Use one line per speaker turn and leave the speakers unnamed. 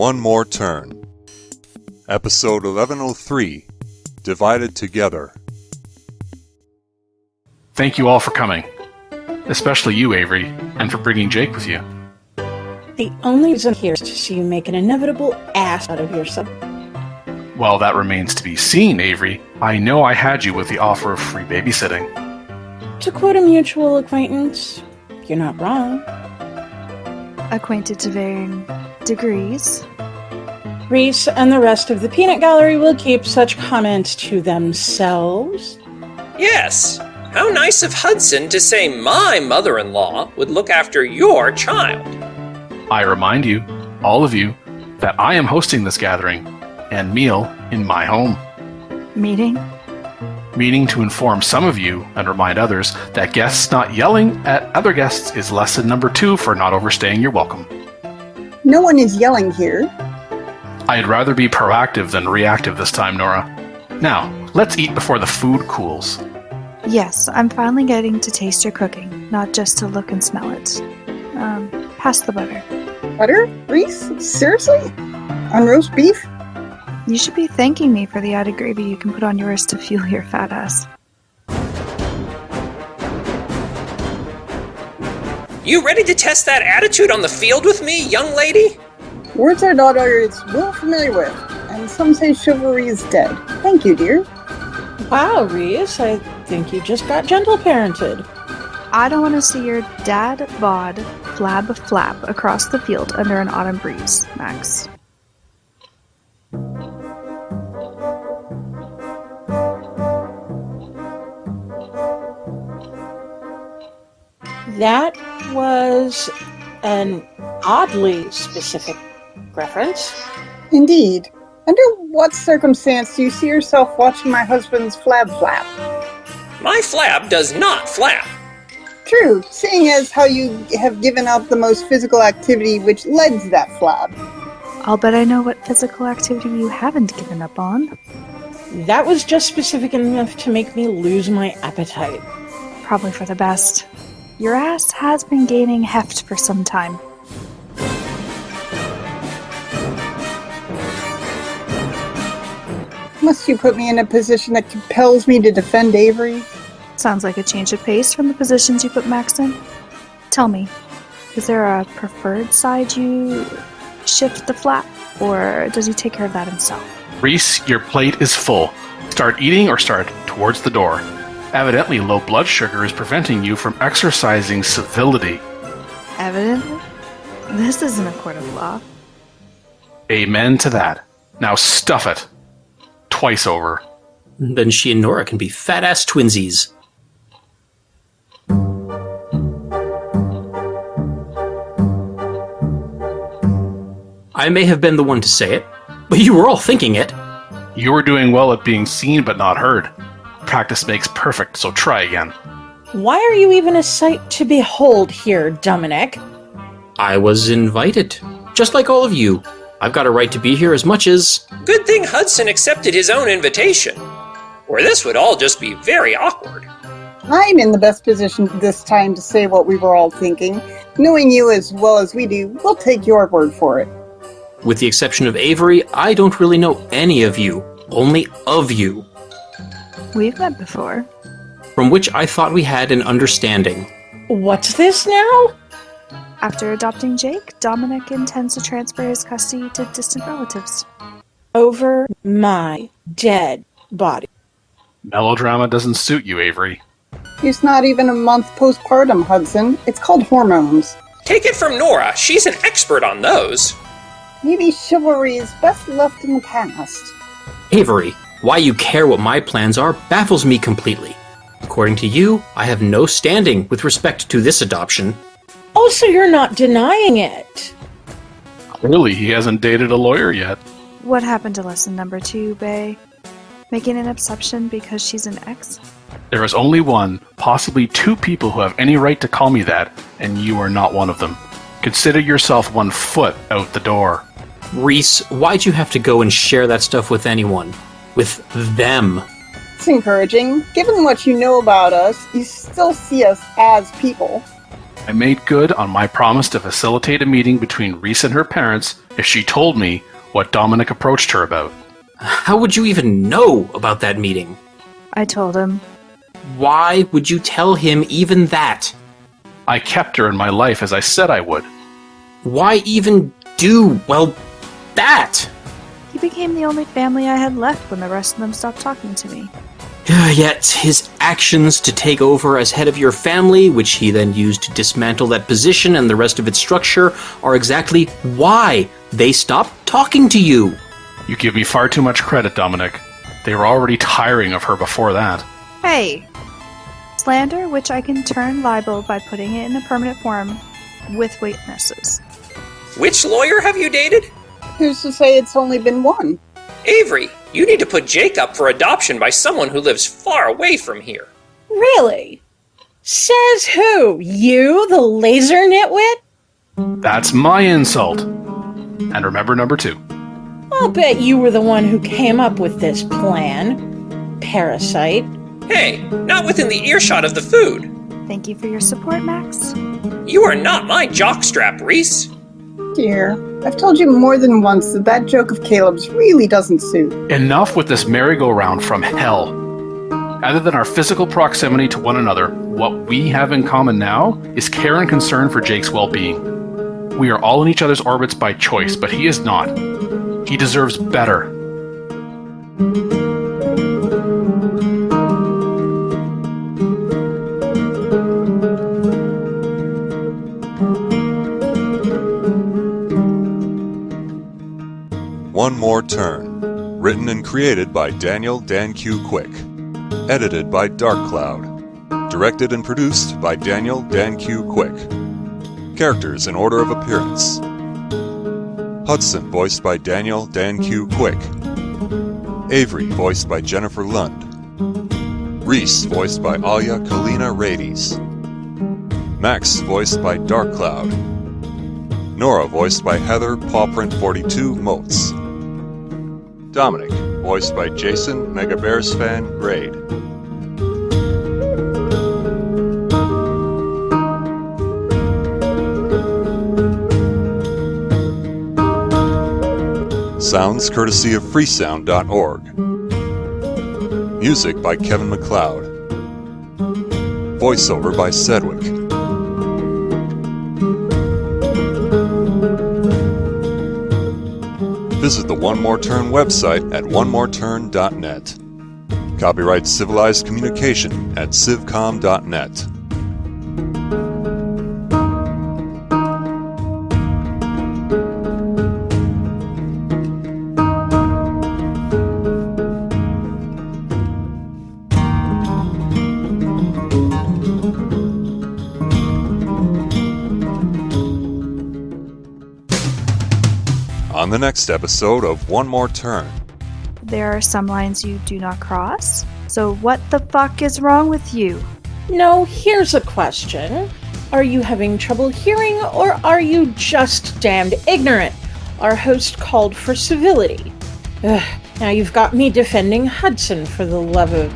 One More Turn. Episode 1103, Divided Together.
Thank you all for coming. Especially you, Avery, and for bringing Jake with you.
The only reason here is to see you make an inevitable ass out of yourself.
Well, that remains to be seen, Avery. I know I had you with the offer of free babysitting.
To quote a mutual acquaintance, you're not wrong.
Acquainted to varying degrees.
Reese and the rest of the peanut gallery will keep such comments to themselves.
Yes. How nice of Hudson to say my mother-in-law would look after your child.
I remind you, all of you, that I am hosting this gathering and meal in my home. Meeting to inform some of you and remind others that guests not yelling at other guests is lesson number 2 for not overstaying your welcome.
No one is yelling here.
I'd rather be proactive than reactive this time, Nora. Now, let's eat before the food cools.
Yes, I'm finally getting to taste your cooking, not just to look and smell it. Pass the butter.
Butter? Reese? Seriously? On roast beef?
You should be thanking me for the added gravy you can put on yours to fuel your fat ass.
You ready to test that attitude on the field with me, young lady?
Words our daughter is well familiar with, and some say chivalry is dead. Thank you, dear.
Wow, Reese, I think you just got gentle parented.
I don't want to see your dad bod flab across the field under an autumn breeze, Max.
That was an oddly specific reference.
Indeed. Under what circumstance do you see yourself watching my husband's flab?
My flab does not flap.
True, seeing as how you have given out the most physical activity which led to that flab.
I'll bet I know what physical activity you haven't given up on.
That was just specific enough to make me lose my appetite.
Probably for the best. Your ass has been gaining heft for some time.
Must you put me in a position that compels me to defend Avery?
Sounds like a change of pace from the positions you put Max in. Tell me, is there a preferred side you shift the flap, or does he take care of that himself?
Reese, your plate is full. Start eating or start towards the door. Evidently, low blood sugar is preventing you from exercising civility.
Evidently? This isn't a court of law.
Amen to that. Now stuff it. Twice over.
Then she and Nora can be fat-ass twinsies. I may have been the one to say it, but you were all thinking it.
You were doing well at being seen but not heard. Practice makes perfect, so try again.
Why are you even a sight to behold here, Dominic?
I was invited, just like all of you. I've got a right to be here as much as... Good thing Hudson accepted his own invitation, or this would all just be very awkward.
I'm in the best position this time to say what we were all thinking. Knowing you as well as we do, we'll take your word for it.
With the exception of Avery, I don't really know any of you, only of you.
We've met before.
From which I thought we had an understanding.
What's this now?
After adopting Jake, Dominic intends to transfer his custody to distant relatives.
Over my dead body.
Melodrama doesn't suit you, Avery.
He's not even a month postpartum, Hudson. It's called hormones.
Take it from Nora, she's an expert on those.
Maybe chivalry is best left in the past.
Avery, why you care what my plans are baffles me completely. According to you, I have no standing with respect to this adoption.
Also, you're not denying it.
Clearly, he hasn't dated a lawyer yet.
What happened to lesson number 2, Bae? Making an exception because she's an ex?
There is only one, possibly 2 people who have any right to call me that, and you are not one of them. Consider yourself 1 foot out the door.
Reese, why'd you have to go and share that stuff with anyone? With them?
It's encouraging. Given what you know about us, you still see us as people.
I made good on my promise to facilitate a meeting between Reese and her parents if she told me what Dominic approached her about.
How would you even know about that meeting?
I told him.
Why would you tell him even that?
I kept her in my life as I said I would.
Why even do, well, that?
He became the only family I had left when the rest of them stopped talking to me.
Yet his actions to take over as head of your family, which he then used to dismantle that position and the rest of its structure, are exactly why they stopped talking to you.
You give me far too much credit, Dominic. They were already tiring of her before that.
Hey! Slander, which I can turn libel by putting it in a permanent form with witnesses.
Which lawyer have you dated?
Who's to say it's only been one?
Avery, you need to put Jake up for adoption by someone who lives far away from here.
Really? Says who? You, the laser nitwit?
That's my insult. And remember number 2.
I'll bet you were the one who came up with this plan. Parasite.
Hey, not within the earshot of the food.
Thank you for your support, Max.
You are not my jockstrap, Reese.
Dear, I've told you more than once that joke of Caleb's really doesn't suit.
Enough with this merry-go-round from hell. Other than our physical proximity to one another, what we have in common now is care and concern for Jake's well-being. We are all in each other's orbits by choice, but he is not. He deserves better.
One More Turn. Written and created by Daniel Dan Q. Quick. Edited by Dark Cloud. Directed and produced by Daniel Dan Q. Quick. Characters in order of appearance. Hudson, voiced by Daniel Dan Q. Quick. Avery, voiced by Jennifer Lund. Reese, voiced by Alia Kalina Rades. Max, voiced by Dark Cloud. Nora, voiced by Heather Pawprint42 Motes. Dominic, voiced by Jason Megabearsfan Grade. Sounds courtesy of freesound.org. Music by Kevin MacLeod. Voiceover by Sedgwick. Visit the One More Turn website at onemoreturn.net. Copyright Civilized Communication at civcom.net. On the next episode of One More Turn.
There are some lines you do not cross. So what the fuck is wrong with you?
No, here's a question. Are you having trouble hearing, or are you just damned ignorant? Our host called for civility. Ugh, now you've got me defending Hudson, for the love of...